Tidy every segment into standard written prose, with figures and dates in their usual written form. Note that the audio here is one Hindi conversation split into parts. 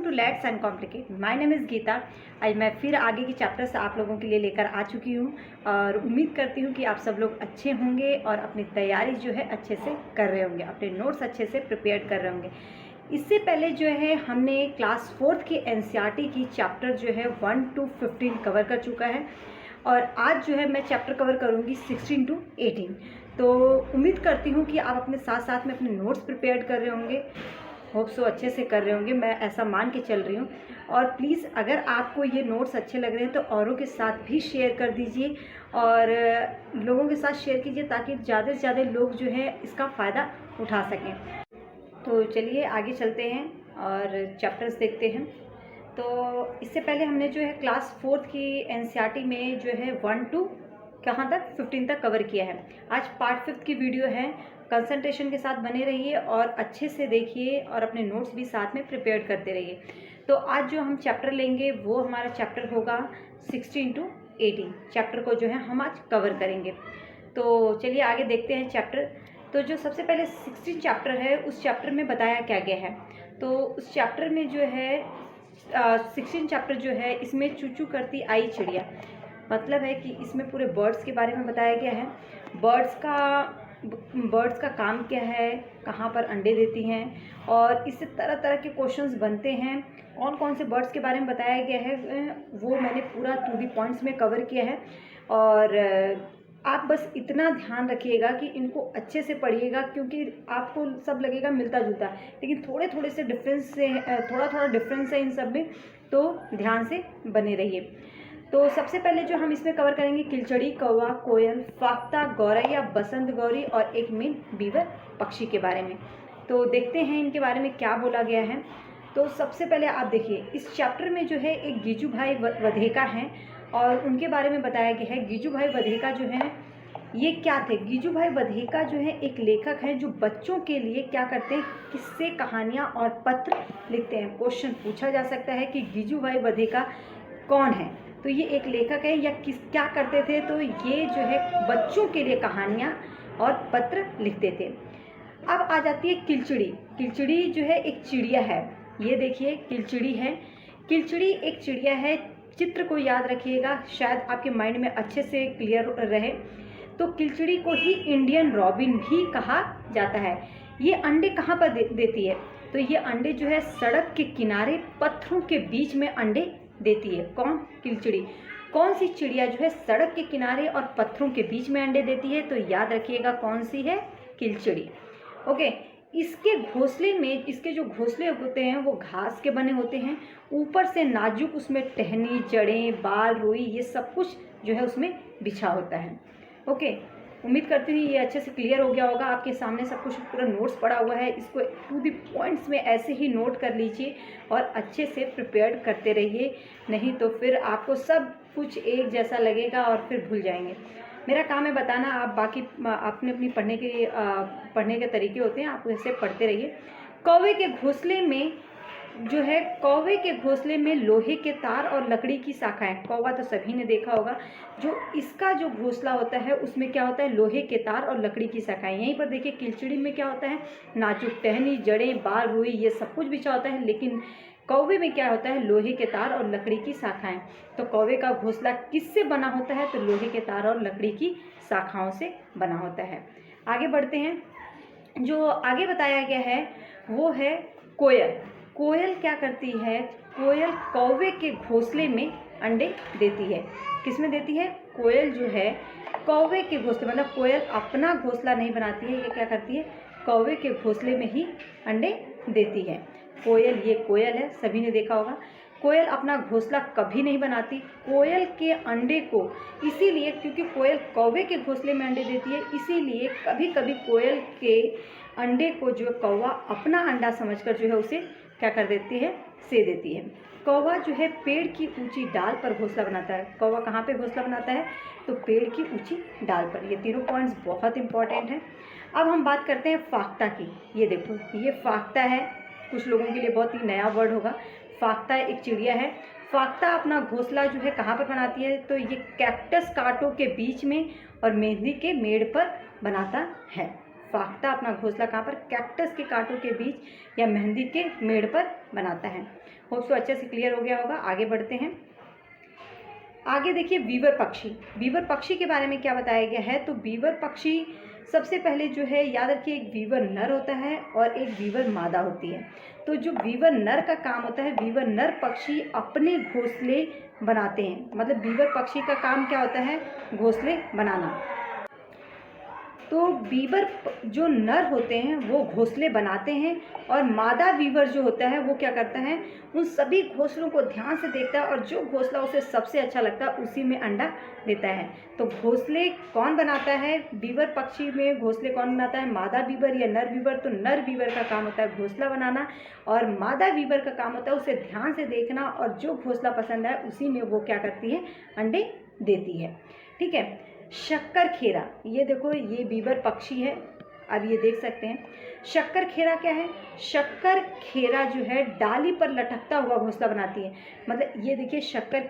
To let's uncomplicate. My name is Geeta. आज मैं फिर आगे की चैप्टर्स आप लोगों के लिए लेकर आ चुकी हूँ और उम्मीद करती हूँ कि आप सब लोग अच्छे होंगे और अपनी तैयारी जो है अच्छे से कर रहे होंगे, अपने नोट्स अच्छे से प्रिपेयर कर रहे होंगे। इससे पहले जो है हमने क्लास 4th की एनसीईआरटी की चैप्टर जो है 1 to 15 कवर कर चुका है और आज जो है मैं चैप्टर कवर करूँगी 16 to 18। तो उम्मीद करती हूँ कि आप अपने साथ साथ में अपने नोट्स प्रिपेयर कर रहे होंगे, होप सो अच्छे से कर रहे होंगे, मैं ऐसा मान के चल रही हूँ। और प्लीज़ अगर आपको ये नोट्स अच्छे लग रहे हैं तो औरों के साथ भी शेयर कर दीजिए और लोगों के साथ शेयर कीजिए ताकि ज़्यादा से ज़्यादा लोग जो है इसका फ़ायदा उठा सकें। तो चलिए आगे चलते हैं और चैप्टर्स देखते हैं। तो इससे पहले हमने जो है क्लास 4th की एनसीईआरटी में जो है 1 to कहाँ तक 15 तक कवर किया है। आज पार्ट 5 की वीडियो है। कंसंट्रेशन के साथ बने रहिए और अच्छे से देखिए और अपने नोट्स भी साथ में प्रिपेयर करते रहिए। तो आज जो हम चैप्टर लेंगे वो हमारा चैप्टर होगा 16 to 18। चैप्टर को जो है हम आज कवर करेंगे। तो चलिए आगे देखते हैं चैप्टर। तो जो सबसे पहले 16 चैप्टर है उस चैप्टर में बताया क्या गया है। तो उस चैप्टर में जो है 16 चैप्टर जो है इसमें चू चू करती आई चिड़िया, मतलब है कि इसमें पूरे बर्ड्स के बारे में बताया गया है। बर्ड्स का काम क्या है, कहाँ पर अंडे देती हैं और इससे तरह तरह के क्वेश्चंस बनते हैं। कौन कौन से बर्ड्स के बारे में बताया गया है वो मैंने पूरा 2D पॉइंट्स में कवर किया है। और आप बस इतना ध्यान रखिएगा कि इनको अच्छे से पढ़िएगा क्योंकि आपको सब लगेगा मिलता जुलता, लेकिन थोड़े थोड़े से डिफरेंस से थोड़ा डिफरेंस है इन सब में, तो ध्यान से बने रहिए। तो सबसे पहले जो हम इसमें कवर करेंगे किलचड़ी, कौवा, कोयल, फाख्ता, गौरैया, बसंत गौरी और एक मीन बीवर पक्षी के बारे में। तो देखते हैं इनके बारे में क्या बोला गया है। तो सबसे पहले आप देखिए इस चैप्टर में जो है एक गिजू भाई वधेका हैं और उनके बारे में बताया गया है। गिजू भाई वधेका जो है ये क्या थे। गिजू भाई वधेका जो है एक लेखक हैं जो बच्चों के लिए क्या करते हैं, किस्से, कहानियाँ और पत्र लिखते हैं। क्वेश्चन पूछा जा सकता है कि गिजू भाई वधेका कौन है। तो ये एक लेखक है या क्या करते थे, तो ये जो है बच्चों के लिए कहानियाँ और पत्र लिखते थे। अब आ जाती है किलचड़ी। किलचड़ी जो है एक चिड़िया है, ये देखिए किलचड़ी है। किलचड़ी एक चिड़िया है, चित्र को याद रखिएगा शायद आपके माइंड में अच्छे से क्लियर रहे। तो किलचड़ी को ही इंडियन रॉबिन भी कहा जाता है। ये अंडे कहाँ पर देती है, तो ये अंडे जो है सड़क के किनारे पत्थरों के बीच में अंडे देती है। कौन? किलचड़ी। कौन सी चिड़िया जो है सड़क के किनारे और पत्थरों के बीच में अंडे देती है, तो याद रखिएगा कौन सी है, किलचड़ी। ओके। इसके घोंसले में, इसके जो घोंसले होते हैं वो घास के बने होते हैं, ऊपर से नाजुक उसमें टहनी, जड़ें, बाल, रुई ये सब कुछ जो है उसमें बिछा होता है। ओके, उम्मीद करती हूँ ये अच्छे से क्लियर हो गया होगा। आपके सामने सब कुछ पूरा नोट्स पड़ा हुआ है, इसको टू द पॉइंट्स में ऐसे ही नोट कर लीजिए और अच्छे से प्रिपेयर करते रहिए, नहीं तो फिर आपको सब कुछ एक जैसा लगेगा और फिर भूल जाएंगे। मेरा काम है बताना, आप बाकी अपने अपनी पढ़ने के तरीके होते हैं, आप ऐसे पढ़ते रहिए। कौवे के घोंसले में जो है, कौवे के घोंसले में लोहे के तार और लकड़ी की शाखाएं। कौवा तो सभी ने देखा होगा, जो इसका जो घोंसला होता है उसमें क्या होता है, लोहे के तार और लकड़ी की शाखाएं। यहीं पर देखिए किलचड़ी में क्या होता है, नाजुक टहनी, जड़ें, बाल, रुई ये सब कुछ बिछा होता है, लेकिन कौवे में क्या होता है, लोहे के तार और लकड़ी की शाखाएं। तो कौवे का घोंसला किससे बना होता है, तो लोहे के तार और लकड़ी की शाखाओं से बना होता है। आगे बढ़ते हैं। जो आगे बताया गया है वो है कोयल। कोयल क्या करती है, कोयल कौवे के घोंसले में अंडे देती है। किस में देती है, कोयल जो है कौवे के घोंसले, मतलब कोयल अपना घोंसला नहीं बनाती है, ये क्या करती है, कौवे के घोंसले में ही अंडे देती है। कोयल, ये कोयल है, सभी ने देखा होगा। कोयल अपना घोंसला कभी नहीं बनाती। कोयल के अंडे को इसीलिए, क्योंकि कोयल कौवे के घोंसले में अंडे देती है, इसीलिए कभी कभी कोयल के अंडे को जो कौवा अपना अंडा समझकर जो है उसे क्या कर देती है, से देती है। कौवा जो है पेड़ की ऊंची डाल पर घोंसला बनाता है। कौवा कहाँ पे घोंसला बनाता है, तो पेड़ की ऊंची डाल पर। ये तीनों पॉइंट्स बहुत इंपॉर्टेंट हैं। अब हम बात करते हैं फाख्ता की। ये देखो, ये फाख्ता है, कुछ लोगों के लिए बहुत ही नया वर्ड होगा। फाख्ता एक चिड़िया है। फाख्ता अपना घोंसला जो है कहाँ पर बनाती है, तो ये कैक्टस कांटों के बीच में और मेहंदी के मेड़ पर बनाता है। फाख्ता अपना घोंसला कहाँ पर, कैक्टस के कांटों के बीच या मेहंदी के मेड़ पर बनाता है। होप सो अच्छे से क्लियर हो गया होगा। आगे बढ़ते हैं। आगे देखिए वीवर पक्षी। वीवर पक्षी के बारे में क्या बताया गया है, तो वीवर पक्षी सबसे पहले जो है याद रखिए, एक वीवर नर होता है और एक वीवर मादा होती है। तो जो वीवर नर का काम होता है, वीवर नर पक्षी अपने घोंसले बनाते हैं। मतलब वीवर पक्षी का काम क्या होता है, घोंसले बनाना। तो वीवर जो नर होते हैं वो घोंसले बनाते हैं और मादा वीवर जो होता है वो क्या करता है, उन सभी घोंसलों को ध्यान से देखता है और जो घोंसला उसे सबसे अच्छा लगता है उसी में अंडा देता है। तो घोंसले कौन बनाता है, वीवर पक्षी में घोंसले कौन बनाता है, मादा वीवर या नर वीवर। तो नर वीवर का काम होता है घोंसला बनाना और मादा वीवर का काम होता है उसे ध्यान से देखना और जो घोंसला पसंद है उसी में वो क्या करती है, अंडे देती है। ठीक है। शक्कर खेरा, ये देखो ये वीवर पक्षी है, अब ये देख सकते हैं। शक्कर खेरा क्या है, शक्कर खेरा जो है डाली पर लटकता हुआ घोंसला बनाती है। मतलब ये देखिए शक्कर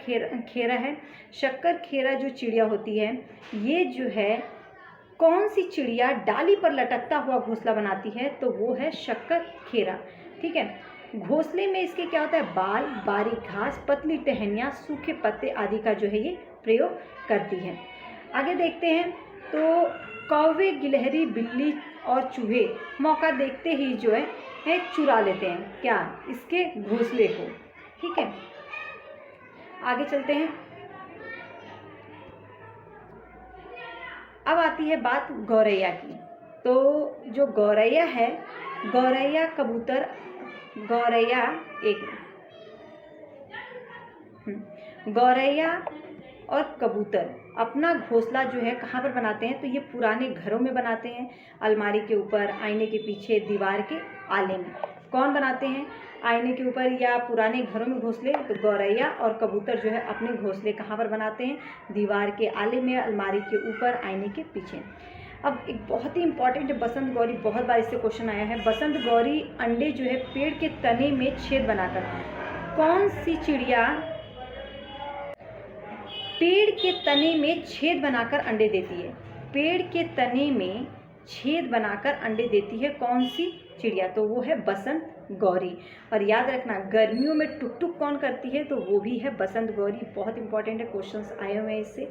खेरा है। शक्कर खेरा जो चिड़िया होती है, ये जो है कौन सी चिड़िया डाली पर लटकता हुआ घोंसला बनाती है, तो वो है शक्कर खेरा। ठीक है। घोंसले में इसके क्या होता है, बाल, बारीक घास, पतली टहनियाँ, सूखे पत्ते आदि का जो है ये प्रयोग करती है। आगे देखते हैं। तो कौवे, गिलहरी, बिल्ली और चूहे मौका देखते ही जो है चुरा लेते हैं क्या, इसके घोंसले को। ठीक है। आगे चलते हैं। अब आती है बात गौरैया की। तो जो गौरैया है, गौरैया कबूतर, गौरैया गौरैया और कबूतर अपना घोंसला जो है कहाँ पर बनाते हैं, तो ये पुराने घरों में बनाते हैं, अलमारी के ऊपर, आईने के पीछे, दीवार के आले में। कौन बनाते हैं, आईने के ऊपर या पुराने घरों में घोंसले। तो गौरैया और कबूतर जो है अपने घोंसले कहाँ पर बनाते हैं, दीवार के आले में, अलमारी के ऊपर, आईने के पीछे। अब एक बहुत ही इंपॉर्टेंट है बसंत गौरी, बहुत बार इससे क्वेश्चन आया है। बसंत गौरी अंडे जो है पेड़ के तने में छेद बनाकर, कौन सी चिड़िया पेड़ के तने में छेद बनाकर अंडे देती है, पेड़ के तने में छेद बनाकर अंडे देती है कौन सी चिड़िया, तो वो है बसंत गौरी। और याद रखना गर्मियों में टुक टुक कौन करती है, तो वो भी है बसंत गौरी। बहुत इंपॉर्टेंट है, क्वेश्चंस आए हुए हैं इससे।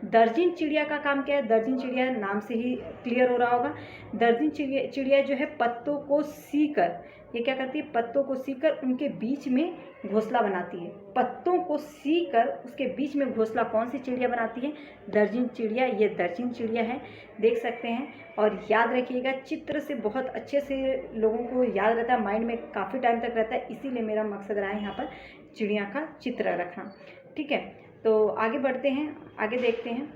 दर्जिन चिड़िया का काम क्या है, दर्जिन चिड़िया नाम से ही क्लियर हो रहा होगा। दर्जिन चिड़िया जो है पत्तों को सीकर, ये क्या करती है, पत्तों को सीकर उनके बीच में घोंसला बनाती है। पत्तों को सीकर उसके बीच में घोंसला कौन सी चिड़िया बनाती है, दर्जिन चिड़िया। ये दर्जिन चिड़िया है, देख सकते हैं। और याद रखिएगा, चित्र से बहुत अच्छे से लोगों को याद रहता है, माइंड में काफ़ी टाइम तक रहता है, इसीलिए मेरा मकसद रहा है यहाँ पर चिड़िया का चित्र रखना। ठीक है। तो आगे बढ़ते हैं, आगे देखते हैं।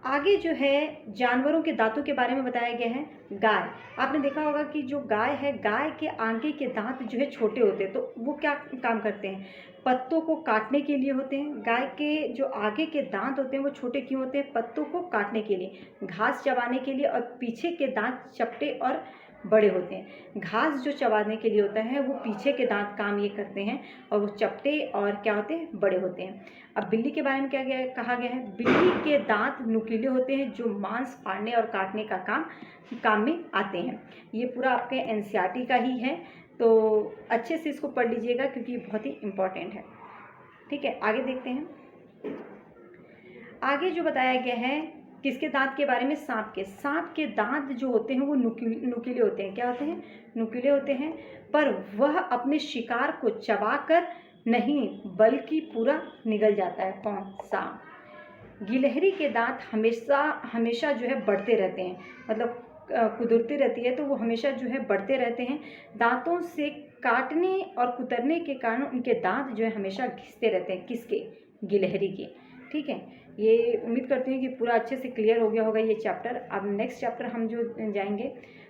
आगे जो है जानवरों के दांतों के बारे में बताया गया है। गाय, आपने देखा होगा कि जो गाय है, गाय के आगे के दांत जो है छोटे होते हैं, तो वो क्या काम करते हैं, पत्तों को काटने के लिए होते हैं। गाय के जो आगे के दांत होते हैं वो छोटे क्यों होते हैं, पत्तों को काटने के लिए, घास चबाने के लिए। और पीछे के दांत चपटे और बड़े होते हैं। घास जो चबाने के लिए होता है वो पीछे के दांत काम ये करते हैं और वो चपटे और क्या होते हैं, बड़े होते हैं। अब बिल्ली के बारे में क्या कहा गया है, बिल्ली के दांत नुकीले होते हैं जो मांस फाड़ने और काटने का काम में आते हैं। ये पूरा आपके एनसीईआरटी का ही है, तो अच्छे से इसको पढ़ लीजिएगा क्योंकि ये बहुत ही इम्पॉर्टेंट है। ठीक है। आगे देखते हैं। आगे जो बताया गया है किसके दांत के बारे में, सांप के। सांप के दांत जो होते हैं वो नुकीले होते हैं। क्या होते हैं, नुकीले होते हैं। पर वह अपने शिकार को चबाकर नहीं बल्कि पूरा निगल जाता है। कौन, सांप। गिलहरी के दांत हमेशा जो है बढ़ते रहते हैं, मतलब कुदरती रहती है, तो वो हमेशा जो है बढ़ते रहते हैं। दांतों से काटने और कुतरने के कारण उनके दांत जो है हमेशा घिसते रहते हैं। किसके, गिलहरी के। ठीक है। ये उम्मीद करती हूँ कि पूरा अच्छे से क्लियर हो गया होगा ये चैप्टर। अब नेक्स्ट चैप्टर हम जो जाएंगे,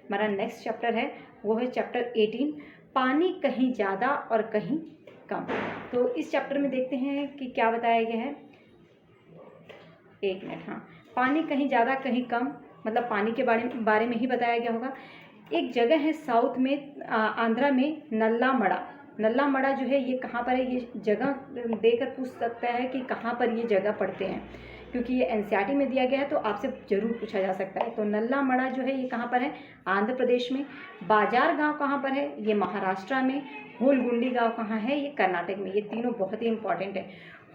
हमारा नेक्स्ट चैप्टर है वो है चैप्टर 18, पानी कहीं ज़्यादा और कहीं कम। तो इस चैप्टर में देखते हैं कि क्या बताया गया है। एक मिनट, हाँ, पानी कहीं ज़्यादा कहीं कम, मतलब पानी के बारे में ही बताया गया होगा। एक जगह है साउथ में, आंध्रा में, नल्ला मड़ा जो है ये कहाँ पर है, ये जगह देकर पूछ सकता है कि कहाँ पर ये जगह पड़ते हैं, क्योंकि ये एनसीईआरटी में दिया गया है तो आपसे ज़रूर पूछा जा सकता है। तो नल्ला मड़ा जो है ये कहाँ पर है? आंध्र प्रदेश में। बाजार गांव कहाँ पर है? ये महाराष्ट्र में। होलगुंडी गांव कहाँ है? ये कर्नाटक में। ये तीनों बहुत ही इंपॉर्टेंट है।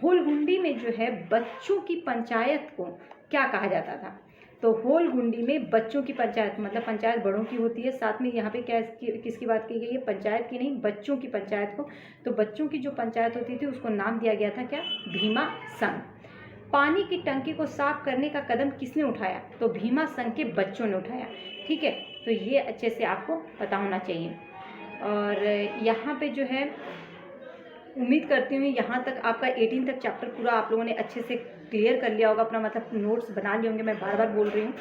होलगुंडी में जो है बच्चों की पंचायत को क्या कहा जाता था? तो होलगुंडी में बच्चों की पंचायत, मतलब पंचायत बड़ों की होती है, साथ में यहाँ पे क्या किसकी बात की गई है? पंचायत की नहीं, बच्चों की पंचायत को। तो बच्चों की जो पंचायत होती थी उसको नाम दिया गया था क्या? भीमा संघ। पानी की टंकी को साफ करने का कदम किसने उठाया? तो भीमा संघ के बच्चों ने उठाया। ठीक है, तो ये अच्छे से आपको पता होना चाहिए। और यहाँ पे जो है उम्मीद करती हूँ यहाँ तक आपका 18 तक चैप्टर पूरा आप लोगों ने अच्छे से क्लियर कर लिया होगा, अपना मतलब नोट्स बना लिए होंगे। मैं बार बार बोल रही हूँ,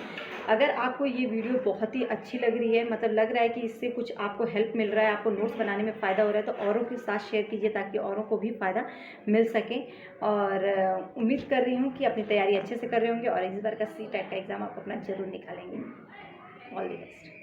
अगर आपको ये वीडियो बहुत ही अच्छी लग रही है, मतलब लग रहा है कि इससे कुछ आपको हेल्प मिल रहा है, आपको नोट्स बनाने में फ़ायदा हो रहा है, तो औरों के साथ शेयर कीजिए ताकि औरों को भी फ़ायदा मिल सके। और उम्मीद कर रही हूँ कि अपनी तैयारी अच्छे से कर रहे होंगे और इस बार का सी टेट का एग्ज़ाम आप अपना ज़रूर निकालेंगे। All the best.